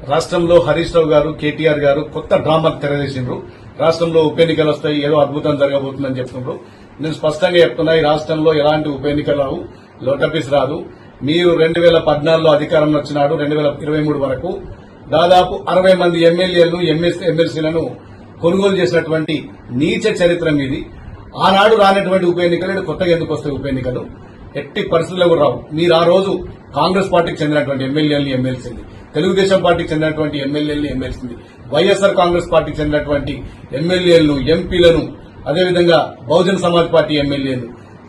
రాష్ట్రంలో హరీష్ రావు గారు కేటీఆర్ గారు కొత్త డ్రామాకు తెరవేసిండ్రు. రాష్ట్రంలో ఉప ఎన్నికలు వస్తాయి, ఏదో అద్భుతం జరగబోతుందని చెప్తున్నారు. నేను స్పష్టంగా చెప్తున్నా, ఈ రాష్ట్రంలో ఎలాంటి ఉప ఎన్నికలు రావు, లోటపీస్ రాదు. మీరు 2014లో అధికారంలో వచ్చినాడు 2023 వరకు దాదాపు 60 మంది ఎమ్మెల్యేలను ఎమ్మెల్సీలను కొనుగోలు చేసినటువంటి నీచ చరిత్ర మీది. ఆనాడు రానటువంటి ఉప ఎన్నికలు కొత్తగా ఎందుకు వస్తాయి? ఉప ఎన్నికలు ఎట్టి పరిస్థితుల్లో కూడా రావు. మీరు ఆ రోజు కాంగ్రెస్ పార్టీకి చెందినటువంటి ఎమ్మెల్యేలను ఎమ్మెల్సీని, తెలుగుదేశం పార్టీకి చెందినటువంటి ఎమ్మెల్యేలను ఎమ్మెల్సీని, వైఎస్ఆర్ కాంగ్రెస్ పార్టీకి చెందినటువంటి ఎమ్మెల్యేలను ఎంపీలను, అదేవిధంగా బహుజన్ సమాజ్ పార్టీ ఎమ్మెల్యేలు,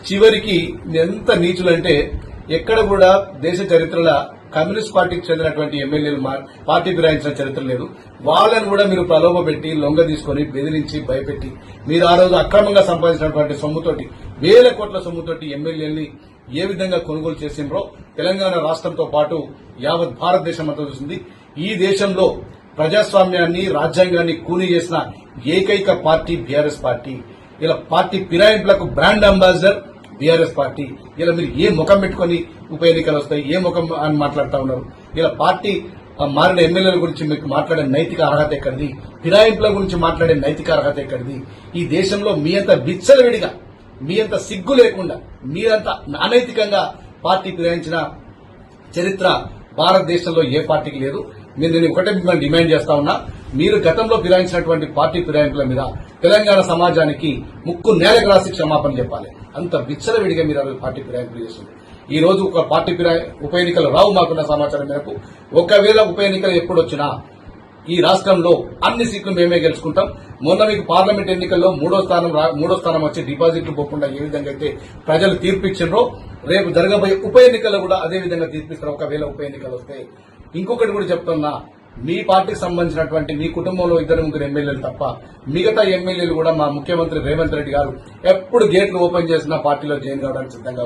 చివరికి ఎంత నీచులంటే ఎక్కడ కూడా దేశ చరిత్రలో కమ్యూనిస్ట్ పార్టీకి చెందినటువంటి ఎమ్మెల్యేలు పార్టీ ఫిరాయించిన చరిత్ర లేదు. వాళ్ళని కూడా మీరు ప్రలోభ పెట్టి, లొంగ తీసుకుని, బెదిరించి, భయపెట్టి, మీరు ఆ రోజు అక్రమంగా సంపాదించినటువంటి సొమ్ముతోటి, వేల కోట్ల సొమ్ముతోటి ఎమ్మెల్యేల్ని ఏ విధంగా కొనుగోలు చేసిండ్రో తెలంగాణ రాష్ట్రంతో పాటు యావత్ భారతదేశం అంతా చూసింది. ఈ దేశంలో ప్రజాస్వామ్యాన్ని, రాజ్యాంగాన్ని కూని చేసిన ఏకైక పార్టీ బీఆర్ఎస్ పార్టీ. ఇలా పార్టీ ఫిరాయింపులకు బ్రాండ్ అంబాసిడర్ బీఆర్ఎస్ పార్టీ. ఇలా మీరు ఏ ముఖం పెట్టుకుని ఉప ఎన్నికలు వస్తాయి, ఏ ముఖం అని మాట్లాడుతూ ఉన్నారు? ఇలా పార్టీ మారిన ఎమ్మెల్యేల గురించి మీకు మాట్లాడే నైతిక అర్హత ఎక్కడిది? ఫిరాయింపుల గురించి మాట్లాడే నైతిక అర్హత ఎక్కడిది? ఈ దేశంలో మీ అంత విచ్చలవిడిగా, మీ అంత సిగ్గు లేకుండా, మీరంత అనైతికంగా పార్టీ ఫిరాయించిన చరిత్ర భారతదేశంలో ఏ పార్టీకి లేదు. నేను ఒకటే మిమ్మల్ని డిమాండ్ చేస్తా ఉన్నా, మీరు గతంలో ఫిరాయించినటువంటి పార్టీ ఫిరాయింపుల మీద తెలంగాణ సమాజానికి ముక్కు నేలకు రాసి క్షమాపణ చెప్పాలి. అంత విచ్చలవిడిగా మీరు పార్టీ ఫిరాయింపులు చేస్తుంది. ఈ రోజు ఒక పార్టీ ఉప ఎన్నికలు రావు మాకున్న సమాచారం మేరకు. ఒకవేళ ఉప ఎన్నికలు ఎప్పుడొచ్చినా ఈ రాష్ట్రంలో అన్ని సీట్లు మేమే గెలుచుకుంటాం. మొన్న మీకు పార్లమెంట్ ఎన్నికల్లో మూడో స్థానం వచ్చి డిపాజిట్లు పోకుండా ఏ విధంగా అయితే ప్రజలు తీర్పిచ్చిండ్రో, రేపు జరగబోయే ఉప ఎన్నికల్లో కూడా అదే విధంగా తీర్పిస్తారు. ఒకవేళ ఉప ఎన్నికలు వస్తే ఇంకొకటి కూడా చెప్తున్నా, మీ పార్టీకి సంబంధించినటువంటి మీ కుటుంబంలో 2-3 ఎమ్మెల్యేలు తప్ప మిగతా ఎమ్మెల్యేలు కూడా మా ముఖ్యమంత్రి రేవంత్ రెడ్డి గారు ఎప్పుడు గేట్లు ఓపెన్ చేసినా పార్టీలో జాయిన్ కావడానికి సిద్ధంగా